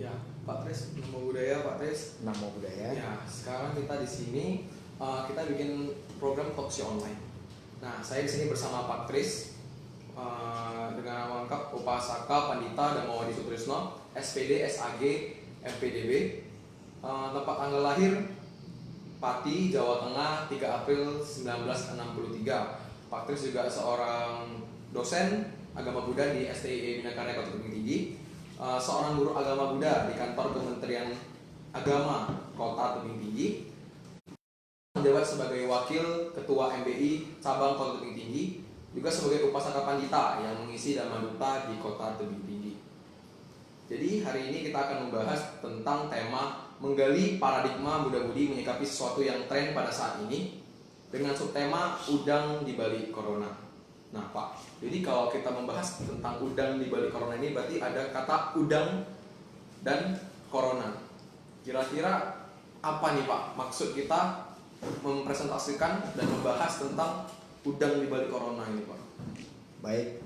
Ya, Pak Tris, Namo Buddhaya, Pak Tris. Namo Buddhaya. Ya, sekarang kita di sini kita bikin program talkshow online. Nah, saya di sini bersama Pak Tris dengan nama lengkap Upasaka Pandita Damawadi Sutrisno, SPD, SAG, MPDB. Tempat tanggal lahir Pati, Jawa Tengah, 3 April 1963. Pak Tris juga seorang dosen agama Buddha di STIE Bina Karya Kota Tebing Tinggi. Seorang guru agama Buddha di kantor Kementerian Agama Kota Tebing Tinggi, menjabat sebagai wakil ketua MBI cabang Kota Tebing Tinggi, juga sebagai upasaka pandita yang mengisi Dhamma Duta di Kota Tebing Tinggi. Jadi hari ini kita akan membahas tentang tema menggali paradigma Buddha Budi menyikapi sesuatu yang tren pada saat ini dengan subtema udang di balik corona. Nah Pak, jadi kalau kita membahas tentang udang di balik corona ini berarti ada kata udang dan corona. Kira-kira apa nih Pak maksud kita mempresentasikan dan membahas tentang udang di balik corona ini Pak? Baik.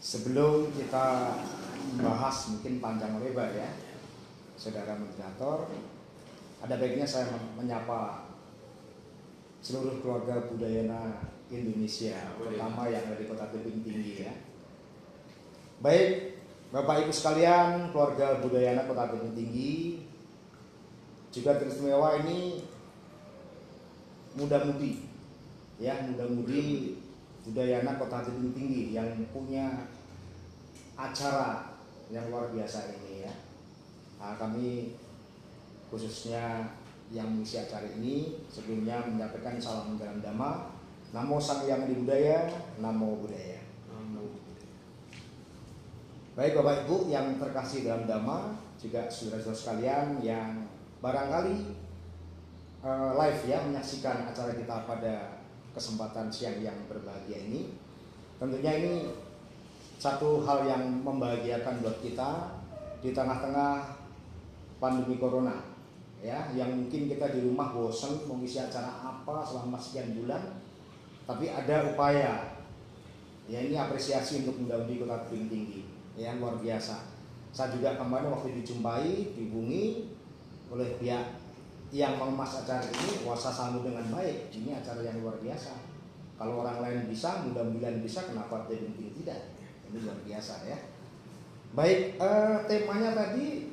Sebelum kita membahas mungkin panjang lebar ya, Saudara Moderator, ada baiknya saya menyapa seluruh keluarga Budayana Indonesia, terutama yang ada di Kota Tebing Tinggi ya. Baik, Bapak Ibu sekalian, keluarga Budayana Kota Tebing Tinggi, juga teristimewa ini muda-mudi ya, muda-mudi Budayana Kota Tebing Tinggi yang punya acara yang luar biasa ini ya. Nah, kami khususnya yang mengisi acara ini sebelumnya menyampaikan salam menjalan Dhamma. Namo Sang Hyang Adi Buddhaya, Namo Buddhaya. Baik Bapak Ibu yang terkasih dalam Dhamma, juga saudara-saudara sekalian yang barangkali live ya menyaksikan acara kita pada kesempatan siang yang berbahagia ini. Tentunya ini satu hal yang membahagiakan buat kita di tengah-tengah pandemi corona ya, yang mungkin kita di rumah bosan mengisi acara apa selama sekian bulan, tapi ada upaya ya, ini apresiasi untuk muda-mudi Kota Tebing Tinggi ya, luar biasa. Saya juga kemarin waktu dijumpai, dihubungi oleh pihak yang mengemas acara ini, wah saya sambut dengan baik, ini acara yang luar biasa. Kalau orang lain bisa, mudah-mudahan bisa, kenapa Tebing Tinggi tidak? Ini luar biasa ya. Baik, temanya tadi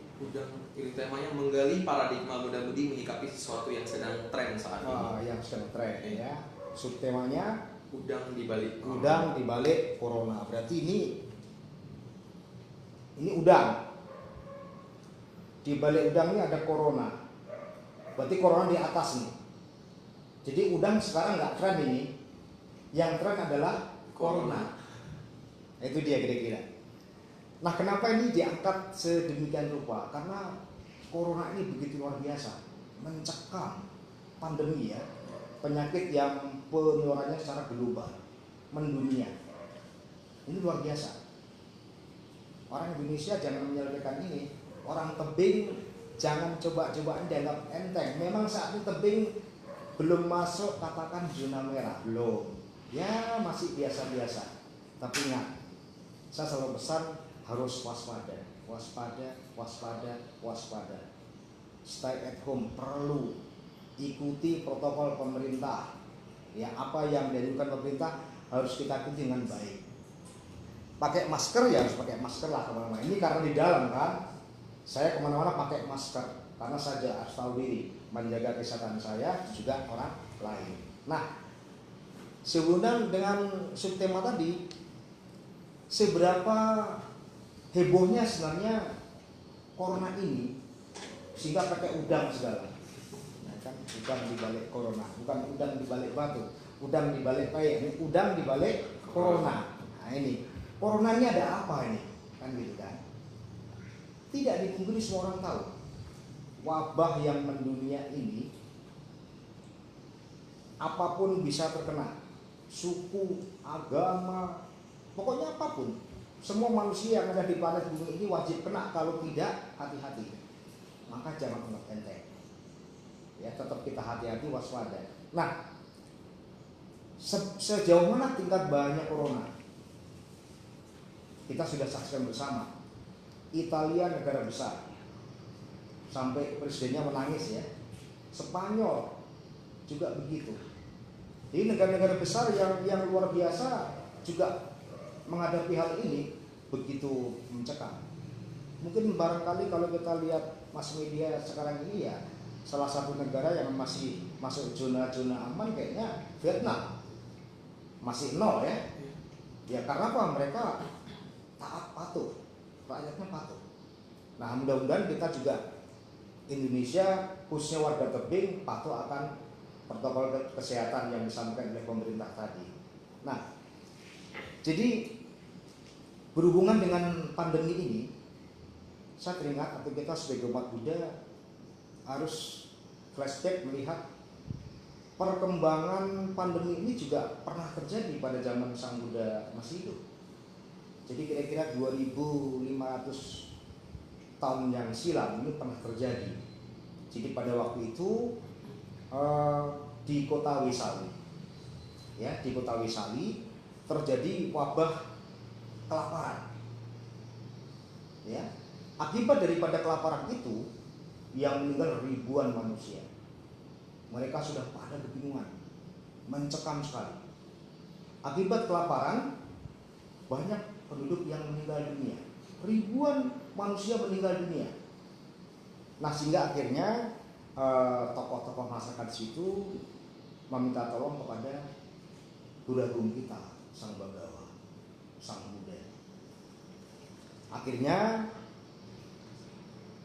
Ini temanya menggali paradigma Buddha Budi menyikapi sesuatu yang sedang tren saat ini. Yang sedang tren ya. Subtemanya udang di balik corona. Udang di balik corona. Berarti ini udang. Di balik udang ini ada corona. Berarti corona di atas nih. Jadi udang sekarang nggak tren ini. Yang tren adalah corona. Itu dia kira-kira. Nah, kenapa ini diangkat sedemikian rupa? Karena corona ini begitu luar biasa, mencekam pandemi ya, penyakit yang penularannya secara global, mendunia. Ini luar biasa. Orang Indonesia jangan menyelesaikan ini. Orang tebing jangan coba-cobaan dianggap enteng. Memang saat ini tebing belum masuk katakan zona merah, belum. Ya masih biasa-biasa. Tapi ingat, saya selalu pesan harus waspada, waspada, waspada, waspada. Stay at home, perlu ikuti protokol pemerintah. Ya, apa yang dianjurkan pemerintah harus kita ikuti dengan baik. Pakai masker ya harus pakai masker lah kemana-mana. Ini karena di dalam kan, saya kemana-mana pakai masker karena saya harus tahu diri menjaga kesehatan saya juga orang lain. Nah, sebelumnya dengan subtema tadi, seberapa hebohnya sebenarnya corona ini sehingga pakai udang segala. Nah, kan udang di balik corona, bukan udang di balik batu, udang di balik payah, ini udang di balik corona. Nah, ini corona ini ada apa ini? Kan gitu kan. Tidak dipungkiri semua orang tahu. Wabah yang mendunia ini apapun bisa terkena. Suku, agama, pokoknya apapun. Semua manusia yang ada di planet bumi ini wajib kena, kalau tidak hati-hati. Maka jangan anggap enteng. Ya, tetap kita hati-hati, waspada. Nah, sejauh mana tingkat bahayanya corona? Kita sudah saksikan bersama. Italia negara besar, sampai presidennya menangis ya. Spanyol juga begitu. Jadi negara-negara besar yang luar biasa juga menghadapi hal ini begitu mencekam. Mungkin barangkali kalau kita lihat mass media sekarang ini ya, salah satu negara yang masih masuk zona-zona aman kayaknya Vietnam. Masih nol ya. Ya karena apa? Mereka taat patuh, rakyatnya patuh. Nah mudah-mudahan kita juga Indonesia khususnya warga tebing patuh akan protokol kesehatan yang disampaikan oleh pemerintah tadi. Nah, jadi berhubungan dengan pandemi ini, saya teringat atau kita sebagai umat Buddha harus flashback melihat perkembangan pandemi ini juga pernah terjadi pada zaman Sang Buddha masih hidup. Jadi kira-kira 2500 tahun yang silam ini pernah terjadi. Jadi pada waktu itu di kota Wesali, ya di kota Wesali terjadi wabah kelaparan. Ya, akibat daripada kelaparan itu yang meninggal ribuan manusia. Mereka sudah pada kebingungan, mencekam sekali. Akibat kelaparan banyak penduduk yang meninggal dunia. Ribuan manusia meninggal dunia. Nah sehingga akhirnya tokoh-tokoh masyarakat situ meminta tolong kepada Buddha Agung kita, Sang Bagawa, Sang Buddha. Akhirnya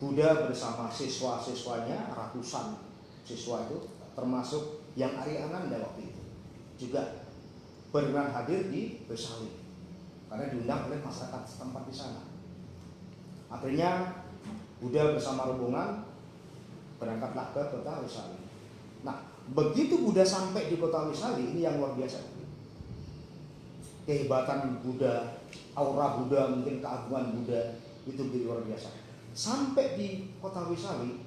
Buddha bersama siswa-siswanya, ratusan siswa itu, termasuk yang Arya Ananda waktu itu, juga berkenan hadir di Wesali karena diundang oleh masyarakat setempat di sana. Akhirnya Buddha bersama rombongan berangkatlah ke kota Wesali. Nah, begitu Buddha sampai di kota Wesali, ini yang luar biasa. Kehebatan Buddha, aura Buddha, mungkin keagungan Buddha itu luar biasa. Sampai di kota Wesali,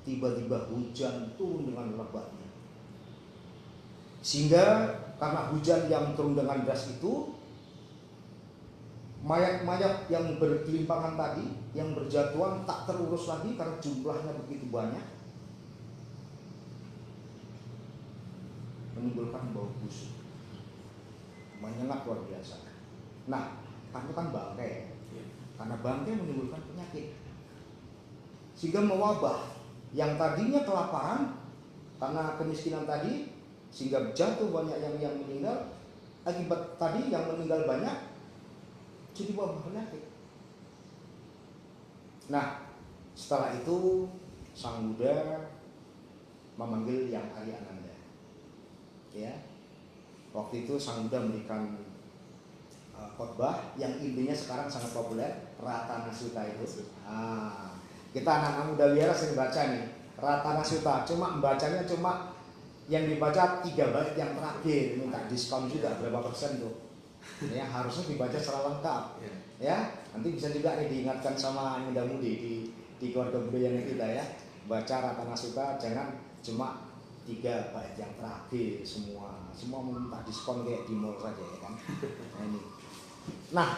tiba-tiba hujan turun dengan lebatnya. Sehingga karena hujan yang turun dengan deras itu, mayat-mayat yang bergelimpangan tadi, yang berjatuhan tak terurus lagi karena jumlahnya begitu banyak, menimbulkan bau busuk, menyengat luar biasa. Nah, karena kan bangkai, karena bangkai menimbulkan penyakit, sehingga mewabah. Yang tadinya kelaparan karena kemiskinan tadi, sehingga jatuh banyak yang meninggal. Akibat tadi yang meninggal banyak, jadi wabah penyakit. Nah, setelah itu Sang Buddha memanggil yang Arya Ananda. Ya, waktu itu Sang Buddha memberikan khotbah yang intinya sekarang sangat populer, Ratana Sutta itu. Kita anak-anak muda biara sering baca nih, Ratana Sutta. Cuma membacanya cuma yang dibaca 3 bait yang terakhir. Minta diskon juga berapa persen tuh. Ya, harusnya dibaca secara lengkap. Ya, nanti bisa juga nih diingatkan sama muda-mudi di keluarga budaya kita ya. Baca Ratana Sutta, jangan cuma 3 bait yang terakhir semua meminta diskon kayak di mall saja ya kan. Nah, ini. Nah,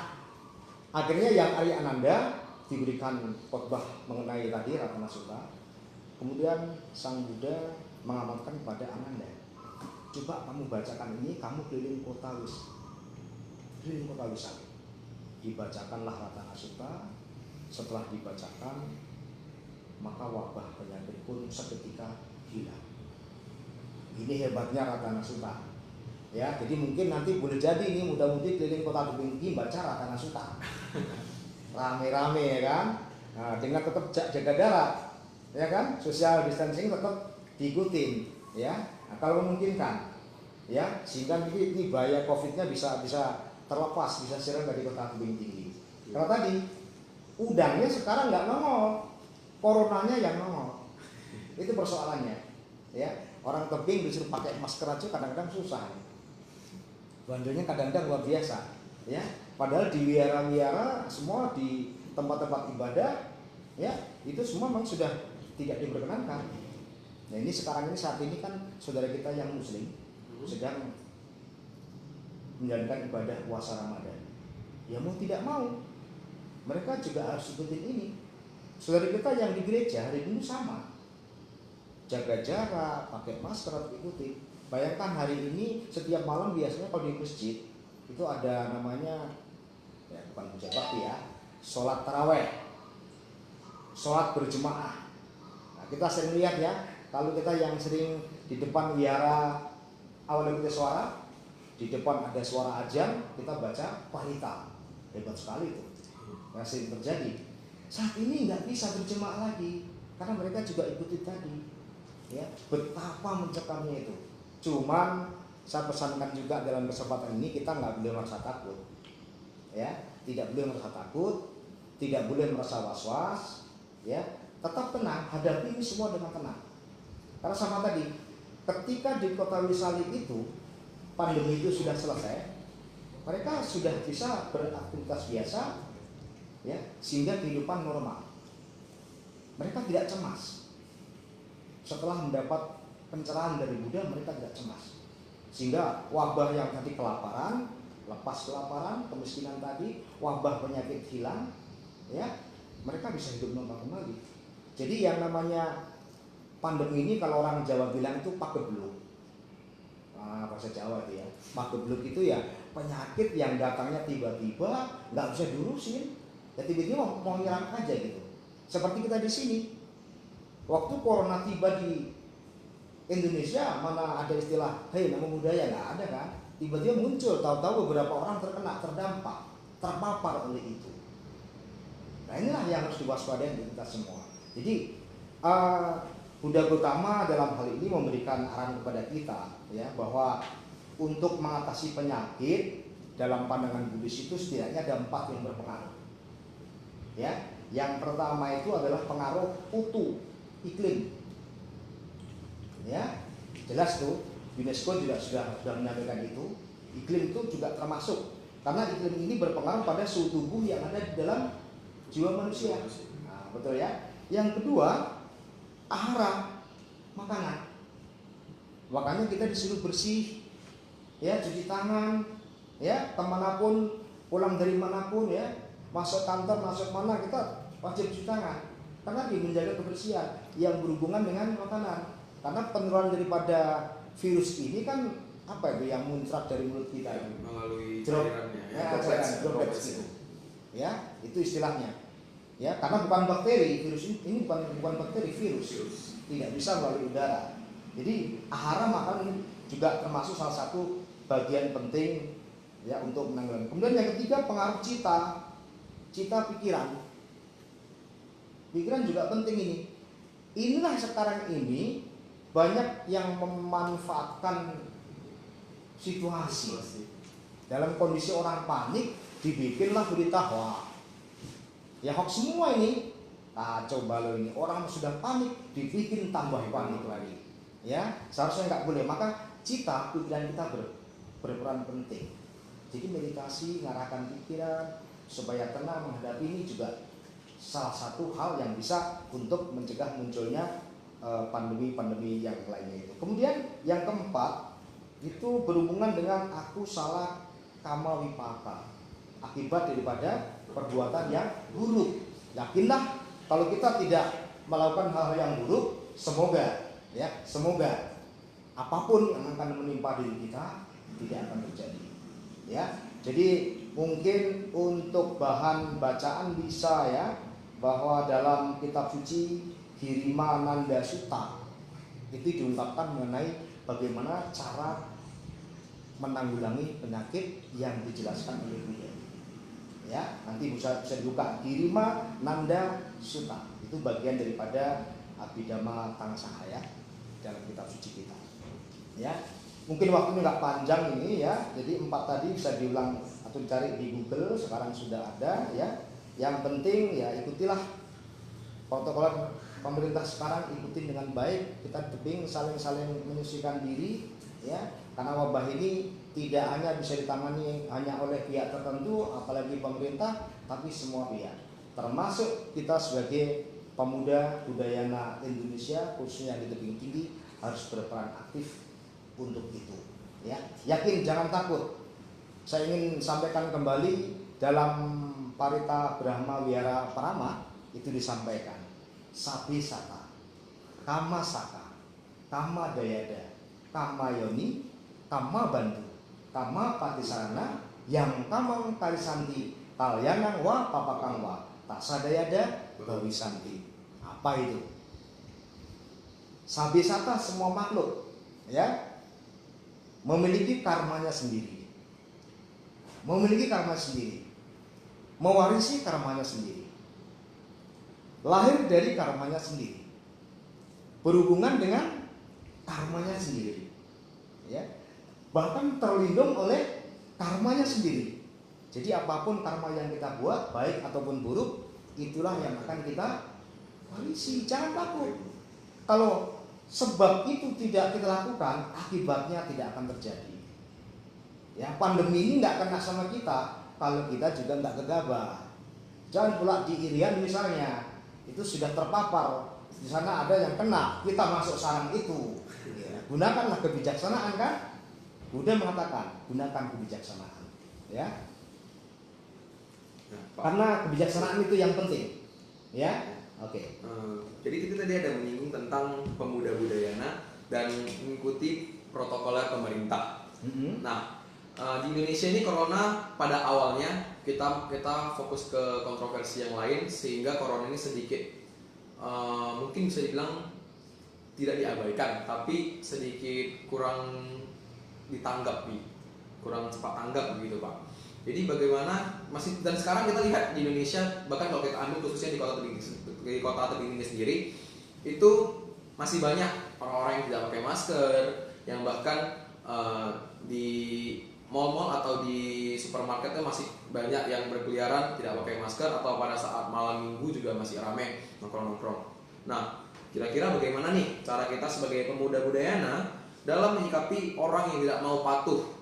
akhirnya yang Arya Ananda diberikan khotbah mengenai tadi Ratana Sutta. Kemudian Sang Buddha mengamankan kepada Ananda, coba kamu bacakan ini, kamu keliling kota Wesali. Dibacakanlah Ratana Sutta. Setelah dibacakan, maka wabah penyakit pun seketika hilang. Ini hebatnya Ratana Sutta. Ya, jadi mungkin nanti boleh jadi ini mudah-mudi keliling kota tebing tinggi baca Ratana Sutta. Rame-rame ya kan. Nah, dengan tetap jaga jarak, ya kan, social distancing tetap diikutin, ya. Nah, kalau memungkinkan, ya, sehingga ini bahaya COVID-nya bisa terlepas, bisa sirna dari kota tebing tinggi. Karena tadi udangnya sekarang nggak nongol, coronanya yang nongol. Itu persoalannya, ya. Orang tebing disuruh pakai masker aja kadang-kadang susah. Bandelnya kadang-kadang luar biasa, ya. Padahal di wihara-wihara semua di tempat-tempat ibadah, ya, itu semua memang sudah tidak diperkenankan. Nah ini sekarang ini saat ini kan saudara kita yang Muslim sedang menjalankan ibadah puasa Ramadan. Ya mau tidak mau mereka juga harus ikutin ini. Saudara kita yang di gereja hari Minggu sama, jaga jarak, pakai masker, harus ikuti. Bayangkan hari ini setiap malam biasanya kalau di masjid itu ada namanya, ya bukan puja bakti ya, sholat taraweh, sholat berjemaah. Nah, kita sering lihat ya, kalau kita yang sering di depan wihara awal kita suara, di depan ada suara azan, kita baca parita, hebat sekali itu. Yang sering terjadi. Saat ini nggak bisa berjemaah lagi karena mereka juga ikuti tadi, ya betapa mencekamnya itu. Cuman saya pesankan juga dalam kesempatan ini kita nggak boleh merasa takut, ya tidak boleh merasa takut, tidak boleh merasa was-was, ya tetap tenang, hadapi ini semua dengan tenang. Karena sama tadi, ketika di kota Wisali itu pandemi itu sudah selesai, mereka sudah bisa beraktivitas biasa, ya sehingga kehidupan normal. Mereka tidak cemas. Setelah mendapat pencerahan dari Buddha, mereka tidak cemas. Sehingga wabah yang tadi kelaparan, lepas kelaparan, kemiskinan tadi, wabah penyakit hilang, ya mereka bisa hidup normal kembali. Jadi yang namanya pandemi ini kalau orang Jawa bilang itu pagebluk. Bahasa Jawa itu ya, pagebluk itu ya penyakit yang datangnya tiba-tiba, nggak bisa diurusin. Ya tiba-tiba mau nyerang aja gitu. Seperti kita di sini. Waktu corona tiba di Indonesia, mana ada istilah hei namo buddhaya, nggak ada kan. Tiba-tiba muncul, tahu-tahu beberapa orang terkena, terdampak, terpapar oleh itu. Nah inilah yang harus diwaspadai di kita semua. Jadi Buddha Gautama dalam hal ini memberikan arahan kepada kita, ya bahwa untuk mengatasi penyakit dalam pandangan Buddhis itu setidaknya ada 4 yang berpengaruh. Ya, yang pertama itu adalah pengaruh utuh iklim. Ya, jelas tuh UNESCO juga sudah menyampaikan itu. Iklim itu juga termasuk karena iklim ini berpengaruh pada suhu tubuh yang ada di dalam jiwa manusia. Nah, betul ya. Yang kedua, ahara, makanan. Makanya kita disuruh bersih, ya cuci tangan, ya kemanapun, pulang dari manapun ya, masuk kantor, masuk mana kita wajib cuci tangan karena dia menjaga kebersihan yang berhubungan dengan makanan. Karena penularan daripada virus ini kan apa itu yang muncrat dari mulut kita melalui cairannya, droplets gitu. Ya, itu istilahnya. Ya, karena bukan bakteri, virus ini bukan bakteri, virus. Tidak bisa melalui udara. Jadi ahara makanan juga termasuk salah satu bagian penting ya untuk menanggulangi. Kemudian yang ketiga pengaruh cita pikiran. Pikiran juga penting ini. Inilah sekarang ini banyak yang memanfaatkan situasi. Dalam kondisi orang panik dibikinlah berita hoax. Ya hoax semua ini. Coba lo ini orang sudah panik dibikin tambah panik lagi. Ya, seharusnya nggak boleh. Maka cita pikiran kita berperan penting. Jadi meditasi, ngarahkan pikiran supaya tenang menghadapi ini juga salah satu hal yang bisa untuk mencegah munculnya pandemi-pandemi yang lainnya itu. Kemudian yang keempat itu berhubungan dengan aku salah kama wipaka, akibat daripada perbuatan yang buruk. Yakinlah kalau kita tidak melakukan hal yang buruk, semoga apapun yang akan menimpa diri kita tidak akan terjadi. Ya, jadi mungkin untuk bahan bacaan bisa ya bahwa dalam kitab suci Girima Nanda Sutta itu diungkapkan mengenai bagaimana cara menanggulangi penyakit yang dijelaskan oleh Buddha. Ya, nanti bisa dibuka Girima Nanda Sutta. Itu bagian daripada Abhidhamma Tangsahaya dalam kitab suci kita. Ya, mungkin waktunya nggak panjang ini ya. Jadi 4 tadi bisa diulang atau dicari di Google, sekarang sudah ada ya. Yang penting ya ikutilah protokol pemerintah sekarang, ikutin dengan baik. Kita tebing saling menyucikan diri ya. Karena wabah ini tidak hanya bisa ditangani hanya oleh pihak tertentu, apalagi pemerintah, tapi semua pihak. Termasuk kita sebagai pemuda Budayana Indonesia, khususnya di tebing tinggi, harus berperan aktif untuk itu. Ya, yakin, jangan takut. Saya ingin sampaikan kembali dalam Parita Brahma Wihara Parama itu disampaikan Sabi Sata, Kama Saka, Kama Dayada, Kama Yoni, Kama Bantu, Kama Patisarana, Yang Kamang Kalisanti, Talyanang Wa Papakang Wa, Taksadayada Bawisanti. Apa itu? Sabi Sata, semua makhluk ya memiliki karmanya sendiri. Memiliki karma sendiri. Mewarisi karmanya sendiri. Lahir dari karmanya sendiri. Berhubungan dengan karmanya sendiri. Ya. Bahkan terlindung oleh karmanya sendiri. Jadi apapun karma yang kita buat, baik ataupun buruk, itulah yang akan kita warisi. Jangan takut. Kalau sebab itu tidak kita lakukan, akibatnya tidak akan terjadi. Ya, pandemi ini nggak kena sama kita kalau kita juga nggak gegabah. Jangan pula di Irian misalnya, itu sudah terpapar, di sana ada yang kena, kita masuk sarang itu. Ya, gunakanlah kebijaksanaan kan? Buddha mengatakan gunakan kebijaksanaan. Ya, Nah, Pak. karena kebijaksanaan itu yang penting. Ya, oke. Jadi kita tadi ada menyinggung tentang pemuda budayana dan mengikuti protokoler pemerintah. Nah, di Indonesia ini corona pada awalnya kita fokus ke kontroversi yang lain sehingga corona ini sedikit mungkin bisa dibilang tidak diabaikan, tapi sedikit kurang ditanggapi, kurang cepat tanggap begitu Pak. Jadi bagaimana masih, dan sekarang kita lihat di Indonesia, bahkan kalau kita ambil khususnya di kota tebing tinggi sendiri, itu masih banyak orang-orang yang tidak pakai masker, yang bahkan di mal-mal atau di supermarketnya masih banyak yang berkeliaran tidak pakai masker, atau pada saat malam minggu juga masih ramai nongkrong-nongkrong. Nah, kira-kira bagaimana nih cara kita sebagai pemuda budayana dalam menyikapi orang yang tidak mau patuh,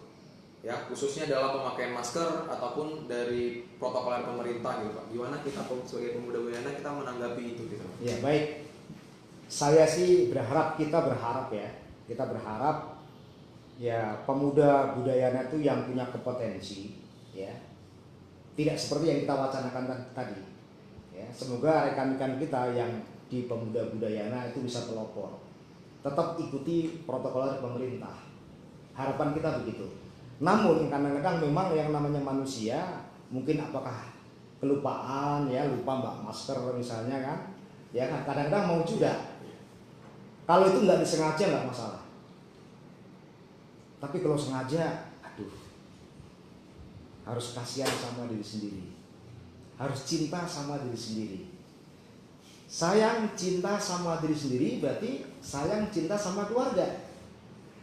ya khususnya dalam pemakaian masker ataupun dari protokol pemerintah gitu Pak. Gimana kita sebagai pemuda budayana kita menanggapi itu gitu? Ya baik. Saya sih kita berharap ya pemuda budayana itu yang punya kompetensi, ya tidak seperti yang kita wacanakan tadi. Ya, semoga rekan-rekan kita yang di pemuda budayana itu bisa pelopor, tetap ikuti protokol pemerintah. Harapan kita begitu. Namun kadang-kadang memang yang namanya manusia mungkin apakah kelupaan, ya lupa mbak masker misalnya kan, ya kadang-kadang mau juga. Kalau itu nggak disengaja nggak masalah. Tapi kalau sengaja, aduh, harus kasihan sama diri sendiri, harus cinta sama diri sendiri. Sayang cinta sama diri sendiri berarti sayang cinta sama keluarga.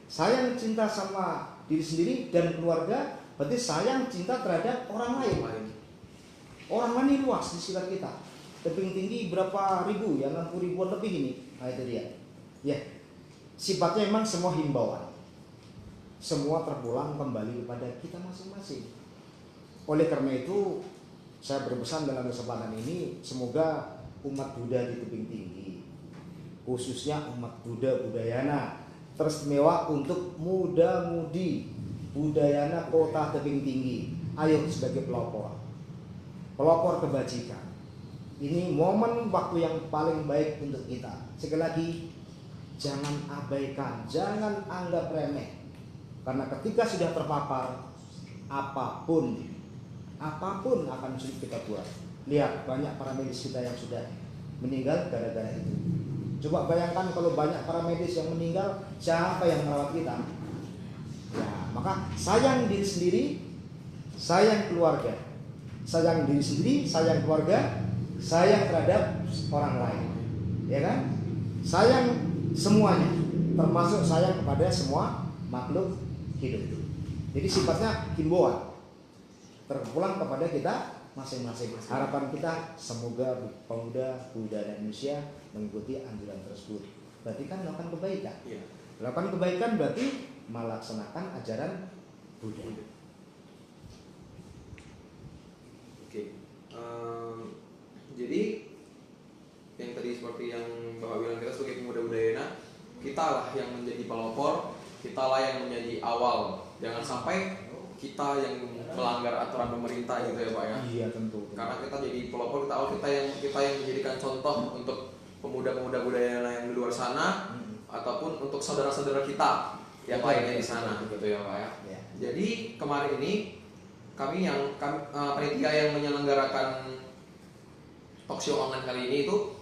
Sayang cinta sama diri sendiri dan keluarga berarti sayang cinta terhadap orang lain. Orang lain luas di sekitar kita. Tebing tinggi berapa ribu, ya 60 ribuan lebih ini. Nah itu dia. Ya, sifatnya memang semua himbauan. Semua terpulang kembali kepada kita masing-masing. Oleh karena itu, saya berpesan dalam kesempatan ini, semoga umat Buddha di tebing tinggi, khususnya umat Buddha Budayana, teristimewa untuk muda-mudi Budayana kota tebing tinggi. Ayo sebagai pelopor kebajikan. Ini momen waktu yang paling baik untuk kita. Sekali lagi, jangan abaikan, jangan anggap remeh. Karena ketika sudah terpapar, apapun akan sulit kita buat. Lihat banyak para medis kita yang sudah meninggal gara-gara itu. Coba bayangkan kalau banyak para medis yang meninggal, siapa yang merawat kita? Ya, maka sayang diri sendiri, sayang keluarga. Sayang diri sendiri, sayang keluarga, sayang terhadap orang lain. Ya kan? Sayang semuanya, termasuk sayang kepada semua makhluk hidup. Jadi sifatnya himbauan, terpulang kepada kita masing-masing. Harapan kita semoga pemuda budaya Indonesia mengikuti anjuran tersebut. Berarti kan melakukan kebaikan. Iya. Melakukan kebaikan berarti melaksanakan ajaran Buddha. Oke. Jadi yang tadi seperti yang Bapak bilang, kita sebagai pemuda budayana, kita lah yang menjadi pelopor, kita lah yang menjadi awal. Jangan sampai kita yang melanggar aturan pemerintah gitu ya Pak ya. Iya tentu. Karena kita jadi pelopor, kita yang menjadikan contoh untuk pemuda-pemuda budaya yang di luar sana ataupun untuk saudara-saudara kita yang lainnya di sana gitu ya Pak ya. Ya. Jadi kemarin ini kami panitia yang menyelenggarakan talkshow online kali ini itu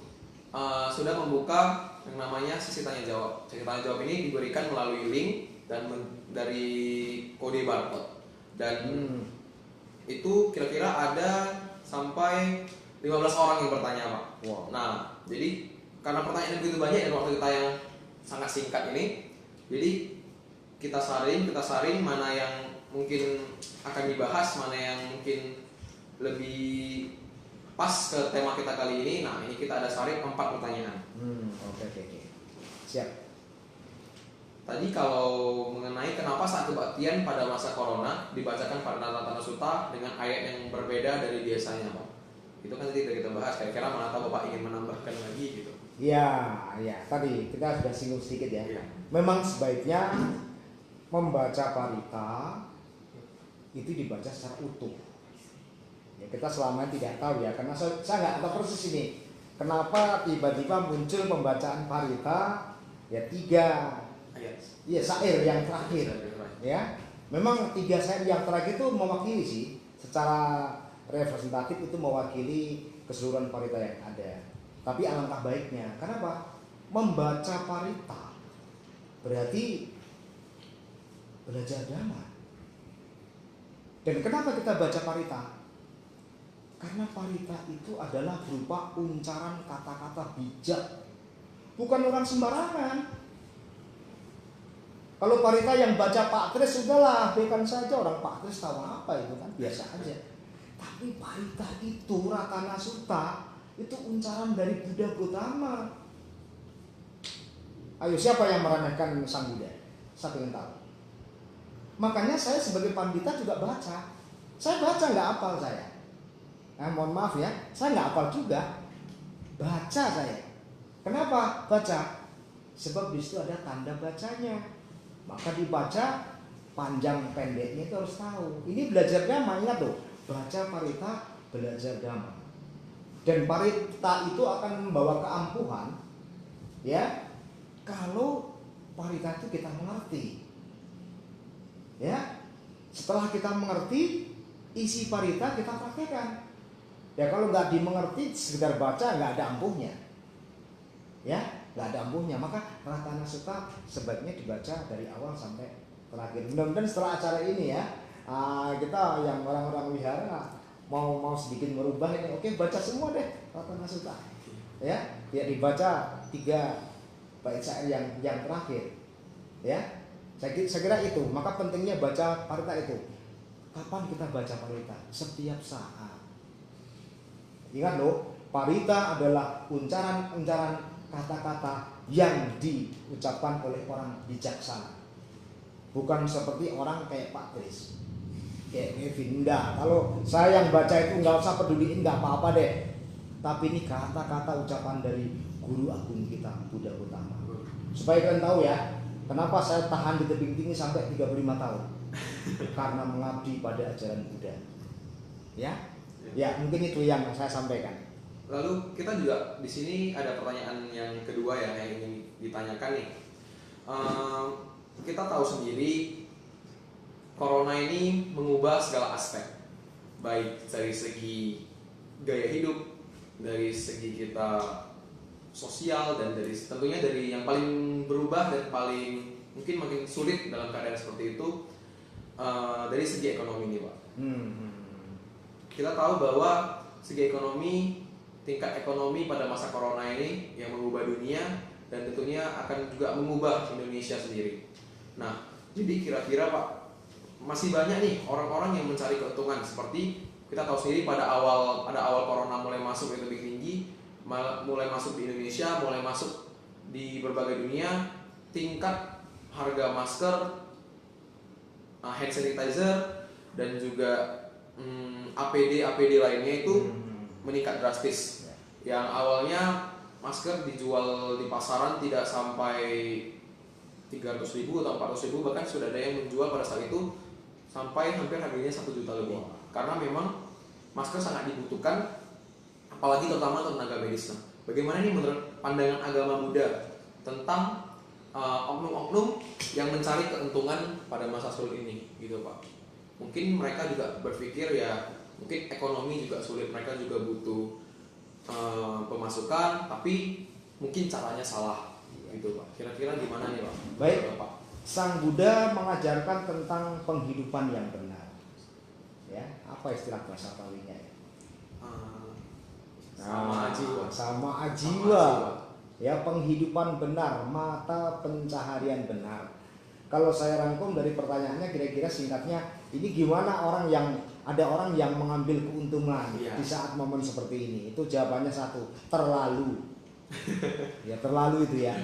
sudah membuka yang namanya sesi tanya jawab. Sesi tanya jawab ini diberikan melalui link dan dari kode barcode. Dan itu kira-kira ada sampai 15 orang yang bertanya Pak. Wow. Nah, jadi karena pertanyaan begitu banyak dan waktu kita yang sangat singkat ini, jadi kita saring mana yang mungkin akan dibahas, mana yang mungkin lebih pas ke tema kita kali ini. Nah, ini kita ada saring 4 pertanyaan. Oke. Siap. Tadi kalau mengenai kenapa saat kebaktian pada masa corona dibacakan pada tanda suta dengan ayat yang berbeda dari biasanya, Pak. Itu kan tadi kita bahas, kira-kira mana tahu Bapak ingin menambahkan lagi gitu. Ya, tadi kita sudah singgung sedikit ya. Iya. Memang sebaiknya membaca parita itu dibaca secara utuh. Ya, kita selama ini tidak tahu ya, karena saya nggak tahu persis ini. Kenapa tiba-tiba muncul pembacaan parita ya 3 Ayat. iya syair yang terakhir. Ya, memang 3 syair yang terakhir itu mewakili sih, secara representatif itu mewakili keseluruhan parita yang ada. Tapi alangkah baiknya, kenapa? Membaca parita berarti belajar agama. Dan kenapa kita baca parita? Karena parita itu adalah berupa uncaran kata-kata bijak, bukan orang sembarangan. Kalau parita yang baca Pak Tris sudahlah, biarkan saja orang Pak Tris tahu apa itu kan biasa aja. Tapi parita itu Ratana Sutta itu uncaran dari Buddha Gautama. Ayo, siapa yang meremehkan Sang Buddha? Saya ingin tahu. Makanya saya sebagai pandita juga baca. Saya baca nggak hafal saya. Mohon maaf ya, saya nggak hafal juga. Baca saya. Kenapa baca? Sebab di situ ada tanda bacanya. Maka dibaca panjang pendeknya itu harus tahu. Ini belajar agama, ingat loh. Baca parita belajar agama. Dan parita itu akan membawa keampuhan ya kalau parita itu kita mengerti. Ya, setelah kita mengerti isi parita kita praktekkan. Ya kalau nggak dimengerti sekedar baca nggak ada ampuhnya. Ya, nggak ada ampuhnya. Maka Ratana Sutta sebaiknya dibaca dari awal sampai terakhir. Mudah-mudahan setelah acara ini ya, kita yang orang-orang wihara mau sedikit merubah ini, oke, baca semua deh Ratana Sutta. Ya dibaca 3 bait syair yang terakhir. Ya. Saya kira itu. Maka pentingnya baca parita itu. Kapan kita baca parita? Setiap saat. Ingat loh, parita adalah uncaran kata-kata yang diucapkan oleh orang bijaksana. Bukan seperti orang kayak Pak Tris, kayak Evinda. Kalau saya yang baca itu nggak usah peduliin, nggak apa-apa deh. Tapi ini kata-kata ucapan dari guru agung kita, Buddha Gautama. Supaya kalian tahu ya, kenapa saya tahan di tebing tinggi sampai 35 tahun? Karena mengabdi pada ajaran Buddha. Ya, mungkin itu yang saya sampaikan. Lalu kita juga di sini ada pertanyaan yang kedua ya yang ingin ditanyakan nih. Kita tahu sendiri corona ini mengubah segala aspek, baik dari segi gaya hidup, dari segi kita sosial, dan tentunya dari yang paling berubah dan paling mungkin makin sulit dalam keadaan seperti itu dari segi ekonomi nih Pak. Kita tahu bahwa segi ekonomi, tingkat ekonomi pada masa corona ini yang mengubah dunia dan tentunya akan juga mengubah Indonesia sendiri. Nah, jadi kira-kira Pak, masih banyak nih orang-orang yang mencari keuntungan, seperti kita tahu sendiri pada awal corona mulai masuk lebih tinggi, mulai masuk di Indonesia, mulai masuk di berbagai dunia, tingkat harga masker, hand sanitizer, dan juga APD lainnya itu meningkat drastis. Yang awalnya masker dijual di pasaran tidak sampai 300.000 atau 400.000, bahkan sudah ada yang menjual pada saat itu sampai hampir harganya 1 juta lebih. Karena memang masker sangat dibutuhkan, apalagi terutama untuk tenaga medis. Nah, bagaimana ini menurut pandangan agama Buddha tentang oknum-oknum yang mencari keuntungan pada masa sulit ini, gitu Pak? Mungkin mereka juga berpikir ya, mungkin ekonomi juga sulit, mereka juga butuh pemasukan, tapi mungkin caranya salah, gitu Pak. Kira-kira gimana nih Pak? Baik. Pak. Sang Buddha mengajarkan tentang penghidupan yang benar. Ya, apa istilah bahasa Palinya ya? Sama ajiwa. Sama ajiwa. Ya, penghidupan benar, mata pencaharian benar. Kalau saya rangkum dari pertanyaannya, kira-kira singkatnya, ini gimana ada orang yang mengambil keuntungan di saat momen seperti ini? Itu jawabannya satu, terlalu. Ya, terlalu itu ya.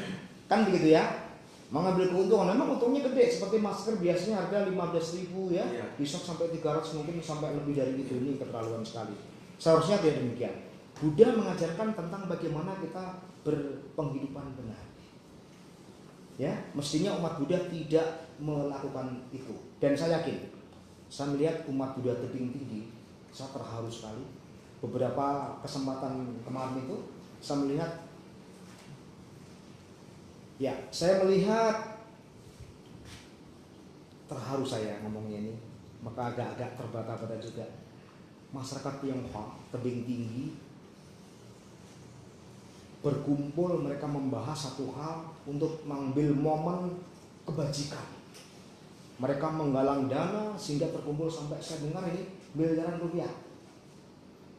Kan begitu ya? Mengambil keuntungan, memang untungnya gede, seperti masker biasanya harga 15.000 ya, bisa sampai 300, mungkin sampai lebih dari itu. Ini keterlaluan sekali. Seharusnya tidak demikian. Buddha mengajarkan tentang bagaimana kita berpenghidupan benar. Ya, mestinya umat Buddha tidak melakukan itu. Dan saya yakin, saya melihat umat Buddha tebing tinggi, saya terharu sekali. Beberapa kesempatan kemarin itu saya melihat, terharu saya ngomongnya ini, maka agak-agak terbata-bata juga. Masyarakat Tionghoa tebing tinggi berkumpul, mereka membahas satu hal untuk mengambil momen kebajikan. Mereka menggalang dana sehingga terkumpul sampai, saya dengar ini, miliaran rupiah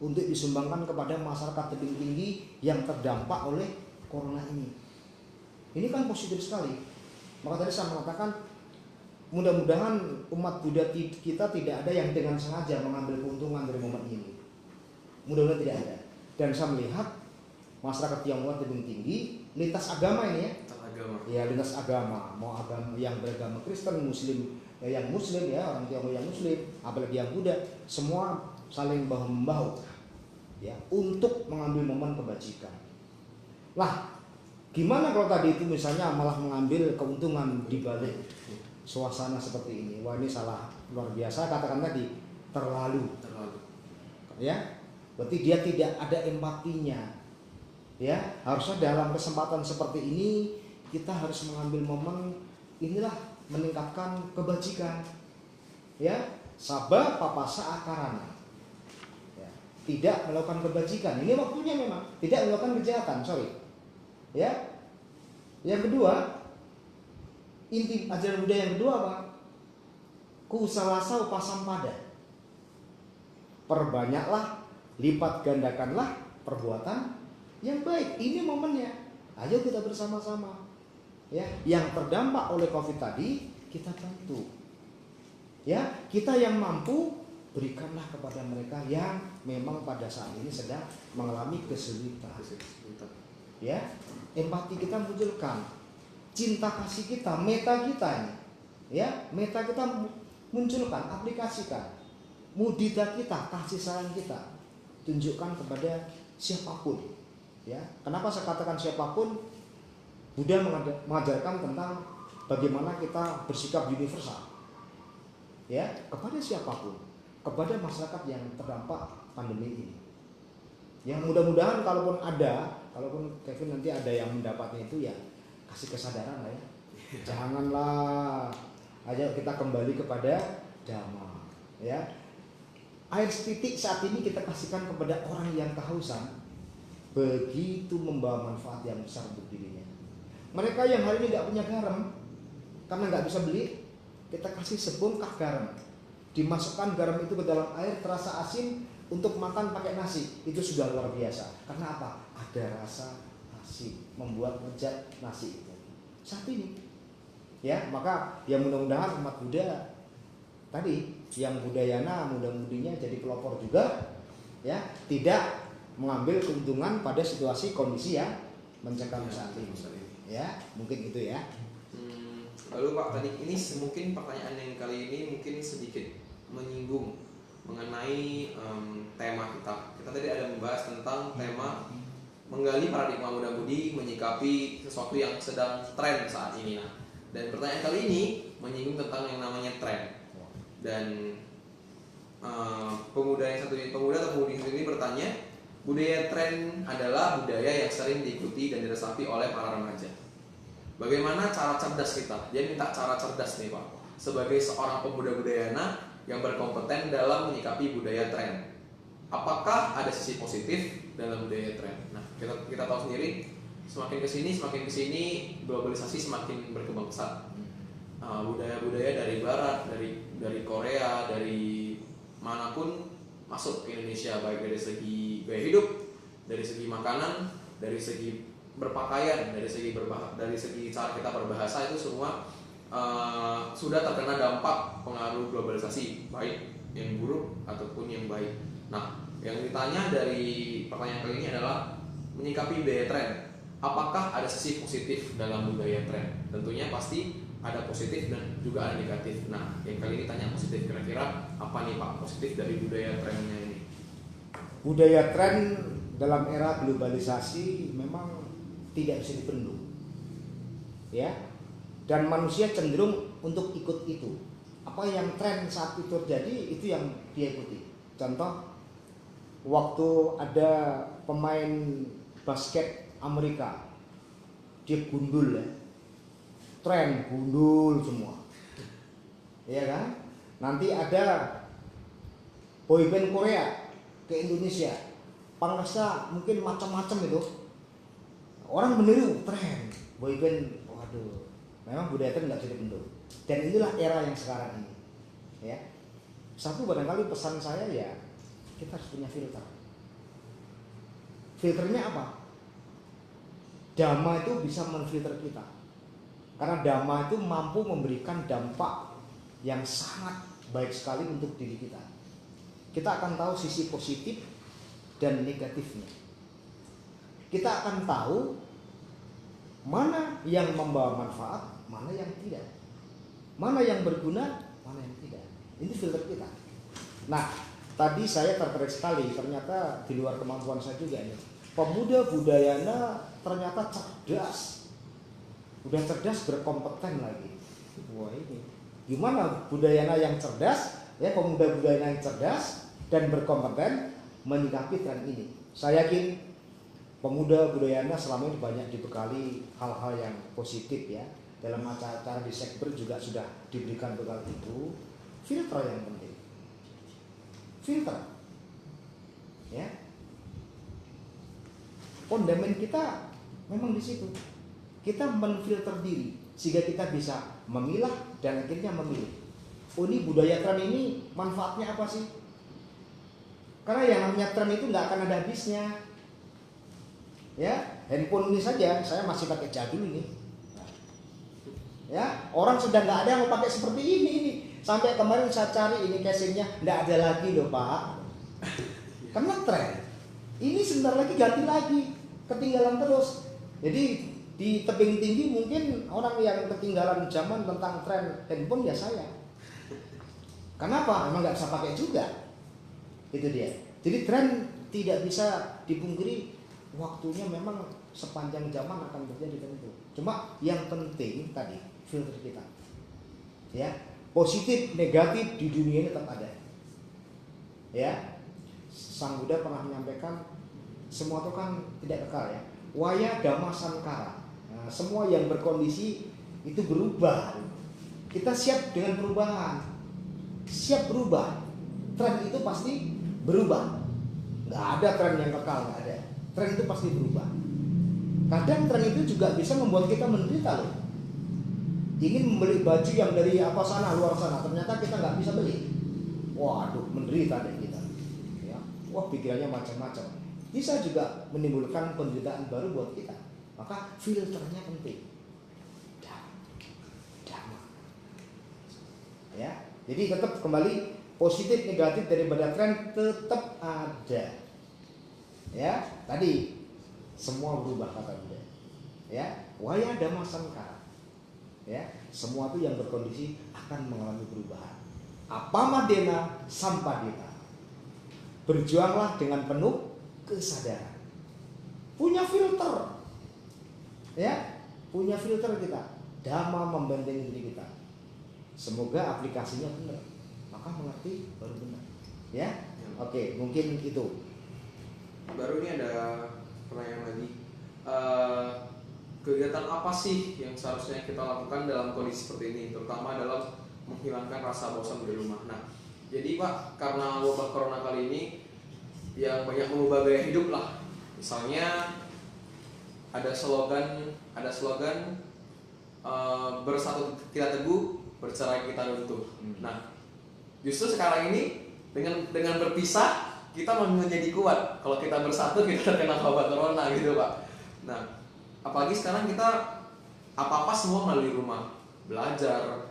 untuk disumbangkan kepada masyarakat tebing tinggi yang terdampak oleh corona ini. Ini kan positif sekali. Maka tadi saya mengatakan, mudah-mudahan umat Buddha kita tidak ada yang dengan sengaja mengambil keuntungan dari momen ini. Mudah-mudahan tidak ada. Dan saya melihat masyarakat Tionghoa tebing tinggi, lintas agama ini ya. Ya, lintas agama, mau agama yang beragama Kristen, Muslim, yang Muslim ya, orang Tionghoa yang Muslim, apalagi yang Buddha, semua saling bahu-membahu ya untuk mengambil momen kebajikan. Lah, gimana kalau tadi itu misalnya malah mengambil keuntungan di balik suasana seperti ini? Wah, ini salah luar biasa, katakan tadi terlalu. Ya, berarti dia tidak ada empatinya. Ya, harusnya dalam kesempatan seperti ini kita harus mengambil momen inilah, meningkatkan kebajikan. Ya, sabah papasa akarana. Ya, tidak melakukan kebajikan. Ini waktunya memang tidak melakukan kejahatan, Ya. Yang kedua, inti ajaran Buddha yang kedua apa? Kusalasa upasampada. Perbanyaklah, lipat gandakanlah perbuatan yang baik. Ini momennya. Ayo kita bersama-sama. Ya, yang terdampak oleh Covid tadi kita bantu. Ya, kita yang mampu berikanlah kepada mereka yang memang pada saat ini sedang mengalami kesulitan. Ya, empati kita munculkan, cinta kasih kita, meta kita ini. Ya, meta kita munculkan, aplikasikan. Mudita kita, kasih sayang kita tunjukkan kepada siapapun. Ya, kenapa saya katakan siapapun? Buddha mengajarkan tentang bagaimana kita bersikap universal. Ya, kepada siapapun, kepada masyarakat yang terdampak pandemi ini. Yang mudah-mudahan kalaupun Kevin nanti ada yang mendapatnya itu, ya kasih kesadaran lah ya. Janganlah, ayo kita kembali kepada dhamma. Ya, air setitik saat ini kita kasihkan kepada orang yang kehausan, begitu membawa manfaat yang besar untuk dirinya. Mereka yang hari ini tidak punya garam, karena nggak bisa beli, kita kasih sebongkah garam, dimasukkan garam itu ke dalam air, terasa asin, untuk makan pakai nasi, itu sudah luar biasa. Karena apa? Ada rasa asin, membuat lezat nasi itu saat ini. Ya, maka ya mudah-mudahan umat Buddha tadi, yang Buddhayana, mudah-mudinya jadi pelopor juga, ya, tidak mengambil keuntungan pada situasi kondisi yang mencekam saat ini. Ya, mungkin itu ya. Lalu Pak, tadi ini mungkin pertanyaan yang kali ini mungkin sedikit menyinggung mengenai tema kita. Kita tadi ada membahas tentang tema menggali paradigma Buddha Budi, menyikapi sesuatu yang sedang tren saat ini. Nah, dan pertanyaan kali ini menyinggung tentang yang namanya tren. Dan pemuda atau pemudi satu ini bertanya, budaya tren adalah budaya yang sering diikuti dan diresapi oleh para remaja. Bagaimana cara cerdas kita? Dia minta cara cerdas nih Pak, sebagai seorang pemuda budayana yang berkompeten dalam menyikapi budaya tren. Apakah ada sisi positif dalam budaya tren? Nah, kita tahu sendiri, semakin kesini globalisasi semakin berkembang pesat. Budaya-budaya dari barat, dari Korea, dari manapun masuk ke Indonesia, baik dari segi gaya hidup, dari segi makanan, dari segi berpakaian, dari segi cara kita berbahasa, itu semua sudah terkena dampak pengaruh globalisasi, baik yang buruk ataupun yang baik. Nah, yang ditanya dari pertanyaan kali ini adalah menyikapi budaya tren. Apakah ada sisi positif dalam budaya tren? Tentunya pasti ada positif dan juga ada negatif. Nah, yang kali ini tanya positif, kira-kira apa nih Pak positif dari budaya trennya ini? Budaya tren dalam era globalisasi memang tidak bisa dibendung, ya. Dan manusia cenderung untuk ikut itu. Apa yang tren saat itu terjadi, itu yang dia ikuti. Contoh, waktu ada pemain basket Amerika, dia gundul ya, tren gundul semua, ya kan? Nanti ada boyband Korea ke Indonesia, pangkasnya mungkin macam-macam itu, orang meniru tren boyband. Waduh, memang budaya tren nggak bisa dibendung. Dan inilah era yang sekarang ini, ya. Satu, barangkali pesan saya ya, kita harus punya filter. Filternya apa? Dhamma itu bisa menfilter kita. Karena Dhamma itu mampu memberikan dampak yang sangat baik sekali untuk diri kita. Kita akan tahu sisi positif dan negatifnya. Kita akan tahu mana yang membawa manfaat, mana yang tidak. Mana yang berguna, mana yang tidak. Ini filter kita. Nah, tadi saya tertarik sekali, ternyata di luar kemampuan saya juga ini. Pemuda budayana ternyata cerdas. Udah cerdas, berkompeten lagi. Wah, ini gimana budayana yang cerdas, ya, pemuda budayana yang cerdas dan berkompeten menyikapi tren ini. Saya yakin pemuda budayana selama ini banyak dibekali hal-hal yang positif ya. Dalam acara di Sekber juga sudah diberikan bekal itu. Filter yang penting. Filter. Ya. Fundament kita memang di situ. Kita menfilter diri sehingga kita bisa memilah dan akhirnya memilih. Oh, ini budaya tren ini manfaatnya apa sih? Karena yang namanya tren itu nggak akan ada habisnya. Ya, handphone ini saja saya masih pakai jadul ini. Ya, orang sudah nggak ada yang mau pakai seperti ini. Sampai kemarin saya cari ini casingnya nggak ada lagi loh Pak. Karena tren. Ini sebentar lagi ganti lagi, ketinggalan terus. Jadi di tebing tinggi mungkin orang yang ketinggalan zaman tentang tren handphone ya saya. Kenapa? Emang nggak bisa pakai juga. Itu dia. Jadi tren tidak bisa dipungkiri, waktunya memang sepanjang zaman akan terjadi tentu. Cuma yang penting tadi filter kita. Ya, positif negatif di dunia ini tetap ada. Ya. Sang Buddha pernah menyampaikan semua itu kan tidak kekal ya. Waya dhamma sankara. Nah, semua yang berkondisi itu berubah. Kita siap dengan perubahan. Siap berubah. Tren itu pasti berubah. Nggak ada tren yang kekal, nggak ada. Tren itu pasti berubah. Kadang tren itu juga bisa membuat kita menderita loh. Ingin membeli baju yang dari apa sana, luar sana, ternyata kita nggak bisa beli. Waduh, menderita deh kita. Ya. Wah, pikirannya macam-macam. Bisa juga menimbulkan penderitaan baru buat kita. Maka filternya penting. Dhamma. Ya. Jadi tetap kembali positif negatif daripada tren tetap ada. Ya, tadi semua berubah kata Buddha. Ya, waya dhamma sankara. Ya, semua itu yang berkondisi akan mengalami perubahan. Apamadena sampadena. Berjuanglah dengan penuh kesadaran. Punya filter. Ya, punya filter kita. Dhamma membentengi diri kita. Semoga aplikasinya benar. maka mengerti baru benar. Ya, Ya. oke, mungkin itu. Baru ini ada pertanyaan lagi. Kegiatan apa sih yang seharusnya kita lakukan dalam kondisi seperti ini, terutama dalam menghilangkan rasa bosan di rumah? Nah, jadi Pak, karena wabah corona kali ini yang banyak mengubah gaya hidup lah. Misalnya ada slogan bersatu kita teguh, bercerai kita runtuh. Nah, justru sekarang ini dengan berpisah kita menjadi kuat. Kalau kita bersatu kita terkena wabah corona gitu Pak. Nah, apalagi sekarang kita apa-apa semua melalui rumah, belajar,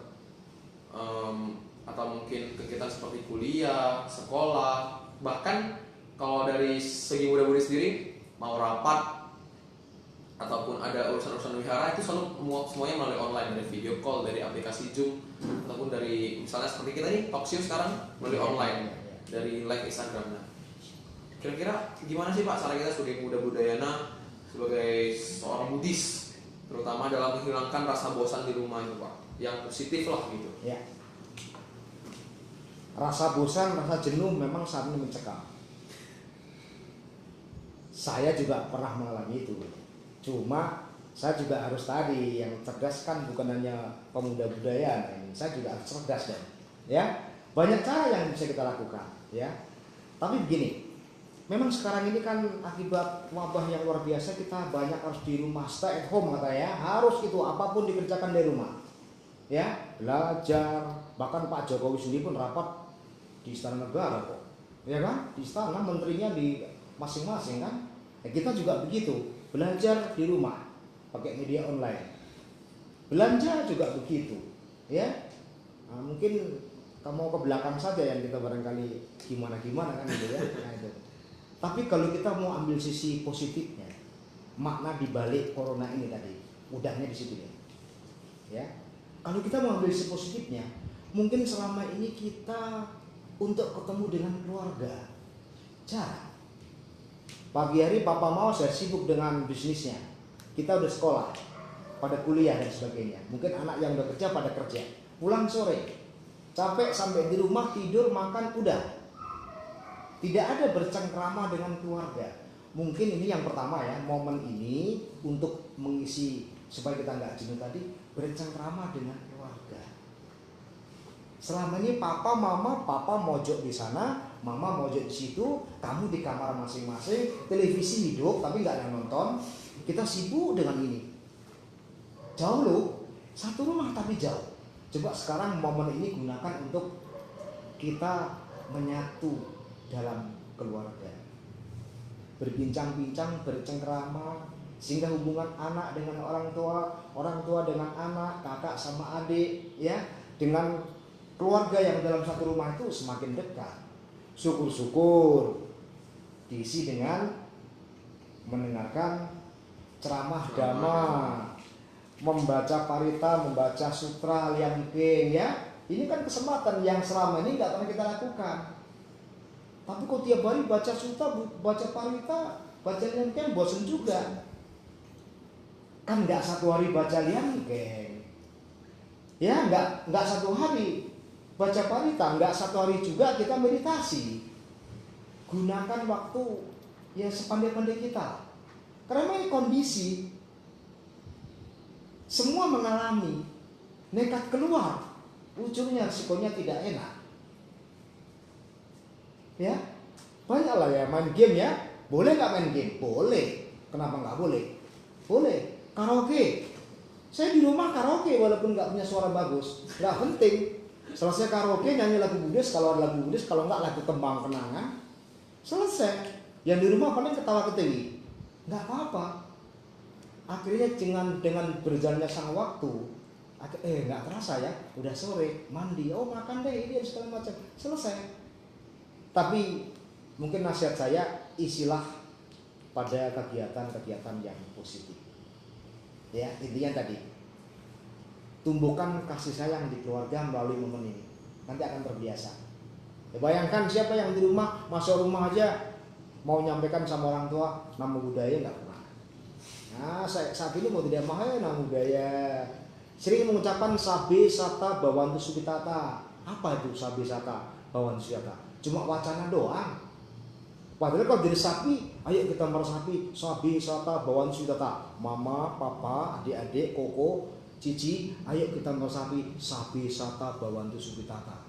atau mungkin kegiatan seperti kuliah, sekolah, bahkan kalau dari segi muda-mudi sendiri mau rapat ataupun ada urusan-urusan wihara itu selalu semuanya melalui online, dari video call, dari aplikasi Zoom, ataupun dari misalnya seperti kita nih talkshow sekarang melalui online, dari live Instagram. Nah, kira-kira gimana sih Pak cara kita sebagai muda budayana, sebagai seorang Buddhis, terutama dalam menghilangkan rasa bosan di rumah itu Pak, yang positif lah gitu? Ya. Rasa bosan, rasa jenuh memang saat ini mencekam. Saya juga pernah mengalami itu. Cuma saya juga harus tadi yang cerdas kan bukan hanya pemuda budaya, ini saya juga harus cerdas dan ya banyak cara yang bisa kita lakukan ya. Tapi begini, memang sekarang ini kan akibat wabah yang luar biasa kita banyak harus di rumah, stay at home katanya, harus itu apapun dikerjakan dari rumah ya, belajar. Bahkan Pak Jokowi sendiri pun rapat di Istana Negara kok, ya kan, di istana menterinya di masing-masing kan. Ya, kita juga begitu, belajar di rumah pakai media online, belanja juga begitu ya. Nah, mungkin kamu ke belakang saja yang kita barangkali gimana kan gitu ya. Nah, itu. Tapi kalau kita mau ambil sisi positifnya, makna dibalik corona ini tadi, udahnya di situ ya. Kalau kita mau ambil sisi positifnya, mungkin selama ini kita untuk ketemu dengan keluarga jarang. Pagi hari papa mau saya sibuk dengan bisnisnya, kita udah sekolah, pada kuliah dan sebagainya. Mungkin anak yang udah kerja pada kerja, pulang sore, capek sampai di rumah tidur makan udah. Tidak ada bercengkrama dengan keluarga. Mungkin ini yang pertama ya, momen ini untuk mengisi supaya kita nggak jenuh tadi, bercengkrama dengan keluarga. Selama ini papa mojok di sana, mama mojok di situ, kamu di kamar masing-masing, televisi hidup tapi nggak ada yang nonton. Kita sibuk dengan ini. Jauh loh, satu rumah tapi jauh. Coba sekarang momen ini gunakan untuk kita menyatu dalam keluarga, berbincang-bincang, bercengkrama, sehingga hubungan anak dengan orang tua dengan anak, kakak sama adik, ya, dengan keluarga yang dalam satu rumah itu semakin dekat. Syukur-syukur diisi dengan mendengarkan ceramah dhamma, membaca parita, membaca sutra yang ya. Ini kan kesempatan yang selama ini nggak pernah kita lakukan. Tapi kok tiap hari baca sutra, baca parita, baca liangkeng, bosan juga. Kan nggak satu hari baca liangkeng, ya nggak satu hari baca parita, nggak satu hari juga kita meditasi. Gunakan waktu ya sepandai-pandai kita. Karena ini kondisi semua mengalami, nekat keluar, ujungnya risikonya tidak enak. Ya, banyak lah ya main game ya. Boleh nggak main game? Boleh. Kenapa nggak boleh? Boleh. Karaoke. Saya di rumah karaoke walaupun nggak punya suara bagus, nggak penting. Selesai karaoke nyanyi lagu Buddhis, kalau ada lagu Buddhis, kalau nggak lagu Kembang Kenangan, selesai. Yang di rumah paling ketawa ketiwi, nggak apa-apa. Akhirnya dengan berjalannya sang waktu, nggak terasa ya, udah sore, mandi, oh makan deh ini segala macam, selesai. Tapi mungkin nasihat saya, isilah pada kegiatan-kegiatan yang positif. Ya, intinya tadi, tumbuhkan kasih sayang di keluarga melalui momen ini. Nanti akan terbiasa. Ya, bayangkan siapa yang di rumah, masuk rumah aja mau nyampaikan sama orang tua nama budaya nggak pernah. Nah, saat ini mau tidak mau nama budaya. Sering mengucapkan sabe, sata, bawantu, sukitata. Apa itu sabi sata bawan wisata? Cuma wacana doang. Padahal kalau jadi sapi, ayo kita meresapi sabi sata bawan wisata. Mama, papa, adik-adik, koko, cici, ayo kita meresapi sabi sata bawan wisata.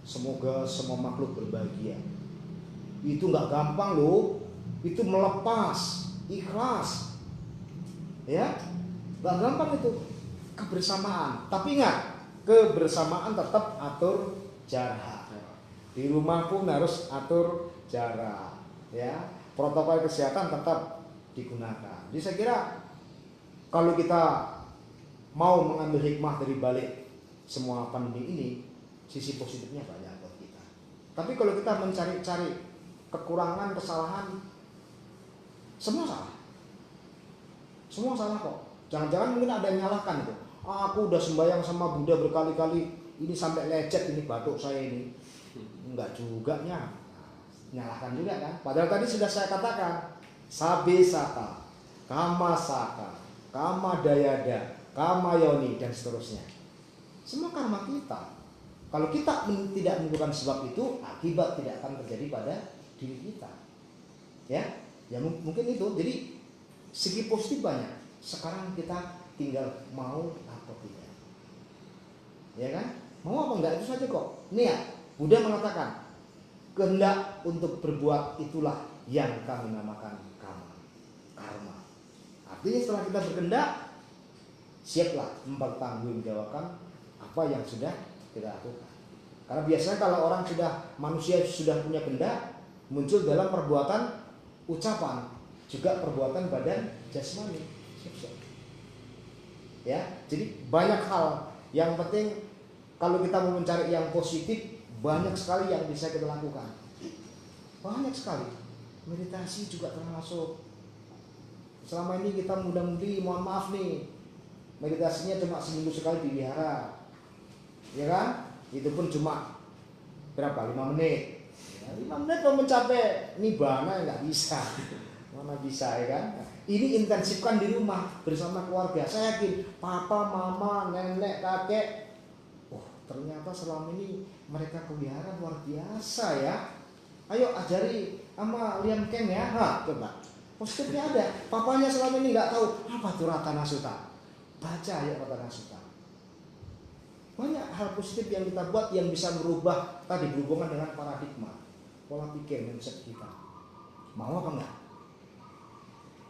Semoga semua makhluk berbahagia. Itu nggak gampang loh. Itu melepas, ikhlas. Ya, nggak gampang itu. Kebersamaan. Tapi ingat, kebersamaan tetap atur jarak. Di rumah pun harus atur jarak. Ya, protokol kesehatan tetap digunakan. Jadi saya kira kalau kita mau mengambil hikmah dari balik semua pandemi ini, sisi positifnya banyak buat kita. Tapi kalau kita mencari-cari kekurangan, kesalahan, semua salah. Semua salah kok. Jangan-jangan mungkin ada yang nyalahkan itu. Aku udah sembahyang sama Buddha berkali-kali, ini sampai lecet ini batuk saya ini. Enggak juga nyalahkan juga kan. Padahal tadi sudah saya katakan, sabe sata, kama saka, kama dayada, kama yoni dan seterusnya. Semua karma kita. Kalau kita tidak melakukan sebab itu, akibat tidak akan terjadi pada diri kita. Ya mungkin itu. Jadi segi positif banyak. Sekarang kita tinggal mau atau tidak. Ya kan? Mau apa enggak itu saja kok. Niat. Buddha mengatakan, kehendak untuk berbuat itulah yang kami namakan karma. Artinya setelah kita berkehendak, siaplah mempertanggungjawabkan apa yang sudah kita lakukan. Karena biasanya kalau orang manusia sudah punya kehendak, muncul dalam perbuatan, ucapan, juga perbuatan badan jasmani. Siap-siap. Ya, jadi banyak hal. Yang penting kalau kita mau mencari yang positif, banyak sekali yang bisa kita lakukan. Banyak sekali. Meditasi juga termasuk. Selama ini kita mudah-mudi, mohon maaf nih, meditasinya cuma seminggu sekali di wihara. Ya kan? Itu pun cuma berapa? 5 menit. Ya, 5 menit mau mencapai nibbana nggak bisa. Mana bisa ya kan? Ini intensifkan di rumah bersama keluarga. Saya yakin papa, mama, nenek, kakek, ternyata selama ini mereka ke wihara luar biasa ya. Ayo ajari sama Liam Ken ya. Coba. Positifnya ada. Papanya selama ini nggak tahu apa itu Ratana Sutta. Baca ya Ratana Sutta. Banyak hal positif yang kita buat yang bisa berubah tadi berhubungan dengan paradigma, pola pikir mindset kita. Mau apa enggak?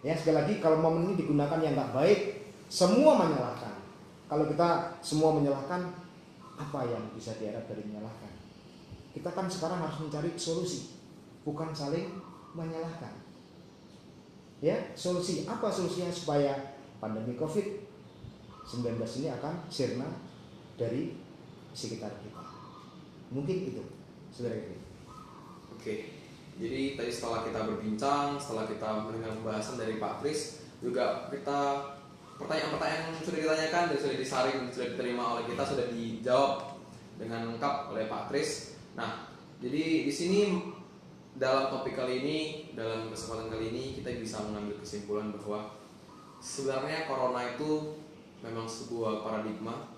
Ya sekali lagi kalau momen ini digunakan yang nggak baik, semua menyalahkan. Kalau kita semua menyalahkan, apa yang bisa diharap dari menyalahkan? Kita kan sekarang harus mencari solusi, bukan saling menyalahkan. Ya, solusi apa solusinya supaya pandemi COVID-19 ini akan sirna dari sekitar kita? Mungkin itu, saudara. Oke. Jadi tadi setelah kita berbincang, setelah kita mendengar pembahasan dari Pak Kris, juga kita pertanyaan-pertanyaan yang sudah ditanyakan dan sudah disaring, sudah diterima oleh kita, sudah dijawab dengan lengkap oleh Pak Kris. Nah, jadi di sini dalam topik kali ini, dalam kesempatan kali ini kita bisa mengambil kesimpulan bahwa sebenarnya corona itu memang sebuah paradigma,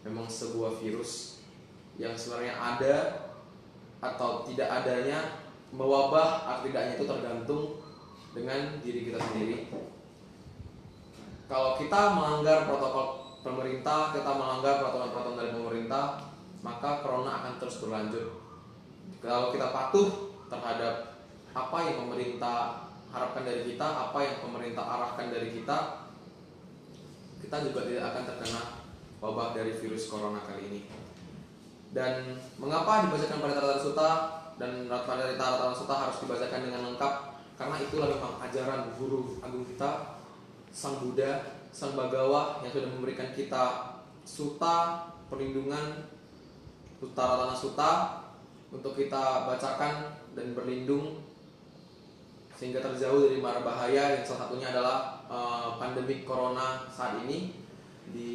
memang sebuah virus yang sebenarnya ada atau tidak adanya, mewabah atau tidaknya itu tergantung dengan diri kita sendiri. Kalau kita melanggar protokol pemerintah, kita melanggar peraturan-peraturan dari pemerintah, maka corona akan terus berlanjut. Kalau kita patuh terhadap apa yang pemerintah harapkan dari kita, apa yang pemerintah arahkan dari kita, kita juga tidak akan terkena wabah dari virus corona kali ini. Dan mengapa dibacakan Paritarata Sutta dan Paritarata Sutta harus dibacakan dengan lengkap? Karena itulah memang ajaran guru agung kita, Sang Buddha, Sang Bhagawa, yang sudah memberikan kita sutta, perlindungan, Uttaratana Sutta, untuk kita bacakan dan berlindung sehingga terjauh dari mara bahaya, yang salah satunya adalah pandemik corona saat ini di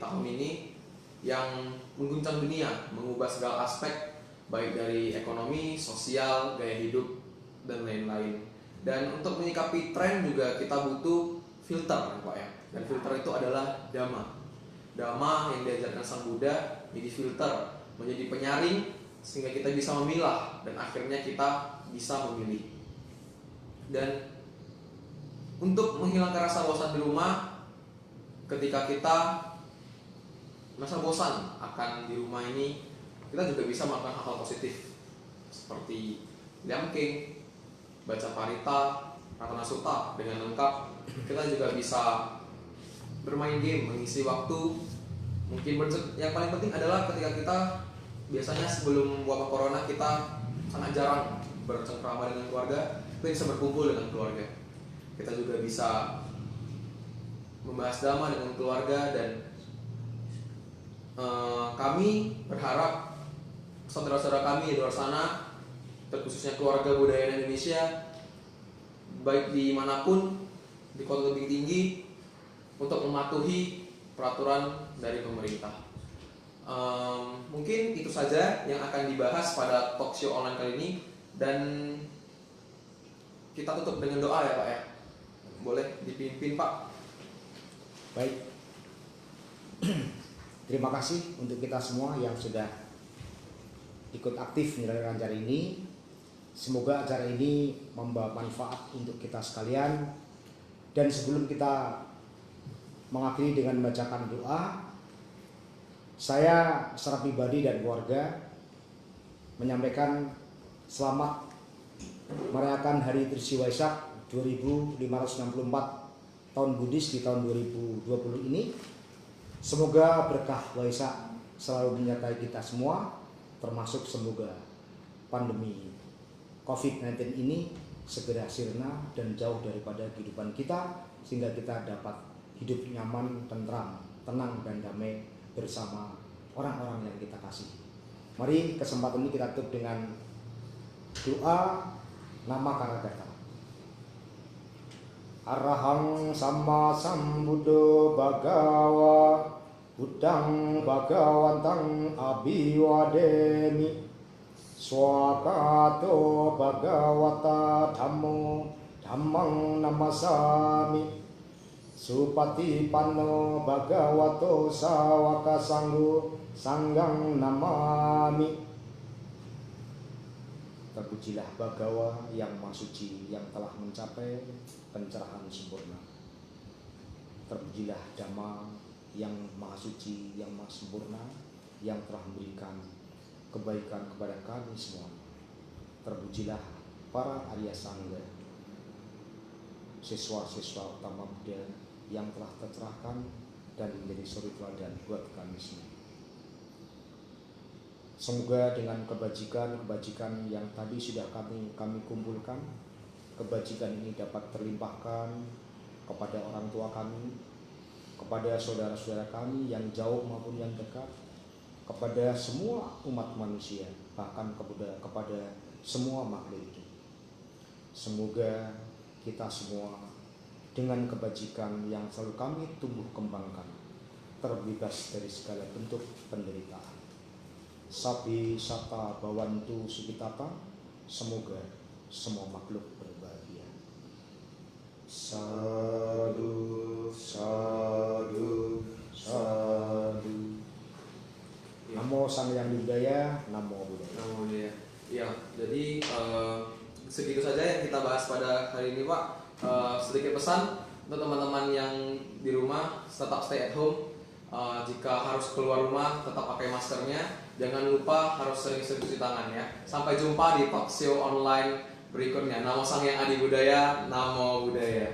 tahun ini yang mengguncang dunia, mengubah segala aspek baik dari ekonomi, sosial, gaya hidup dan lain-lain. Dan untuk menyikapi tren juga kita butuh filter, Pak ya. Dan filter itu adalah Dhamma. Dhamma yang diajarkan Sang Buddha jadi filter menjadi penyaring sehingga kita bisa memilah dan akhirnya kita bisa memilih. Dan untuk menghilangkan rasa bosan di rumah, ketika kita merasa bosan akan di rumah ini, kita juga bisa melakukan hal-hal positif seperti liamking, baca parita, ratana sutta dengan lengkap. Kita juga bisa bermain game, mengisi waktu. Mungkin yang paling penting adalah ketika kita biasanya sebelum wabah corona kita sangat jarang bercengkrama dengan keluarga, kita bisa berkumpul dengan keluarga. Kita juga bisa membahas dhamma dengan keluarga. Dan kami berharap saudara-saudara kami di luar sana, terkhususnya keluarga budaya Indonesia, baik dimanapun, di kota lebih tinggi, untuk mematuhi peraturan dari pemerintah. Mungkin itu saja yang akan dibahas pada talk show online kali ini, dan kita tutup dengan doa ya Pak ya. Boleh dipimpin Pak. Baik. Terima kasih untuk kita semua yang sudah ikut aktif menjalankan acara ini. Semoga acara ini membawa manfaat untuk kita sekalian. Dan sebelum kita mengakhiri dengan membacakan doa, saya secara pribadi dan keluarga menyampaikan selamat merayakan Hari Trisi Waisak 2564 tahun Buddhis di tahun 2020 ini. Semoga berkah Waisak selalu menyertai kita semua, termasuk semoga pandemi COVID-19 ini segera sirna dan jauh daripada kehidupan kita, sehingga kita dapat hidup nyaman, tentram, tenang dan damai bersama orang-orang yang kita kasih. Mari kesempatan ini kita tutup dengan doa nama Karagata. Arahang sama sambuddho bhagawa buddhang bhagawantang abhiwademi swakato bhagawata dhammo dhammang namasami supati panno bhagavato sawaka sanggo sanggang namami. Terpujilah Bhagawa yang Maha Suci yang telah mencapai pencerahan sempurna. Terpujilah Dhamma yang Maha Suci yang Maha Sempurna yang telah memberikan kebaikan kepada kami semua. Terpujilah para Arya Sangga, siswa-siswa utama Buddha yang telah tercerahkan dan menjadi suri teladan buat kami semua. Semoga dengan kebajikan yang tadi sudah kami kumpulkan, kebajikan ini dapat terlimpahkan kepada orang tua kami, kepada saudara-saudara kami yang jauh maupun yang dekat, kepada semua umat manusia, bahkan kepada semua makhluk hidup. Semoga kita semua dengan kebajikan yang selalu kami tumbuh kembangkan, terbebas dari segala bentuk penderitaan. Sabi sata bawantu sukitata, semoga semua makhluk berbahagia. Sadu, sadu, sadu. Namo Sang Hyang Budaya, Namo Buddhaya. Namo Buddhaya. Ya, jadi segitu saja yang kita bahas pada hari ini Pak. Sedikit pesan untuk teman-teman yang di rumah, tetap stay at home. Jika harus keluar rumah, tetap pakai maskernya. Jangan lupa harus sering-sering cuci tangan ya. Sampai jumpa di talk show online berikutnya. Namo Sang Hyang Adi Budaya, Namo Buddhaya.